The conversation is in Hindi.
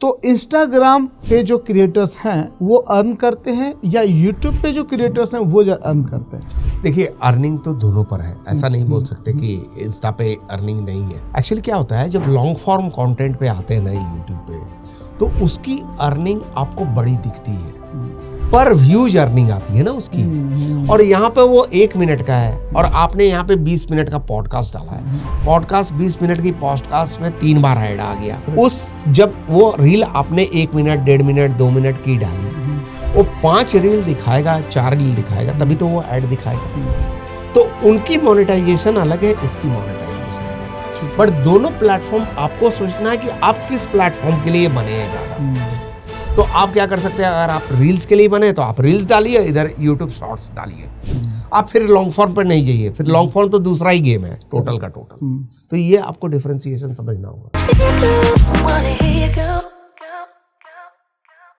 तो इंस्टाग्राम पे जो क्रिएटर्स हैं वो अर्न करते हैं या यूट्यूब पे जो क्रिएटर्स हैं वो अर्न करते हैं? देखिए, अर्निंग तो दोनों पर है, ऐसा नहीं बोल सकते कि इंस्टा पे अर्निंग नहीं है। एक्चुअली क्या होता है, जब लॉन्ग फॉर्म कंटेंट पे आते हैं ना यूट्यूब पे, तो उसकी अर्निंग आपको बड़ी दिखती है, पर व्यूज अर्निंग आती है ना उसकी। और यहाँ पे वो 1 मिनट का है और आपने यहाँ पे 20 मिनट का पॉडकास्ट डाला है। पॉडकास्ट 20 मिनट की पॉडकास्ट में 3 बार ऐड आ गया। जब वो रील आपने 1 मिनट, 1.5 मिनट, 2 मिनट की डाली, वो 5 रील दिखाएगा, 4 रील दिखाएगा, तभी तो वो ऐड दिखाएगा। तो उनकी मोनेटाइजेशन अलग है, इसकी मोनेटाइजेशन अलग है। बट दोनों प्लेटफॉर्म आपको सोचना है कि आप किस प्लेटफॉर्म के लिए बने हैं ज्यादा। तो आप क्या कर सकते हैं, अगर आप रील्स के लिए बने तो आप रील्स डालिए, इधर यूट्यूब शॉर्ट्स डालिए। आप फिर लॉन्ग फॉर्म पर नहीं जाइए, फिर लॉन्ग फॉर्म तो दूसरा ही गेम है टोटल का टोटल। तो ये आपको डिफरेंशिएशन समझना होगा।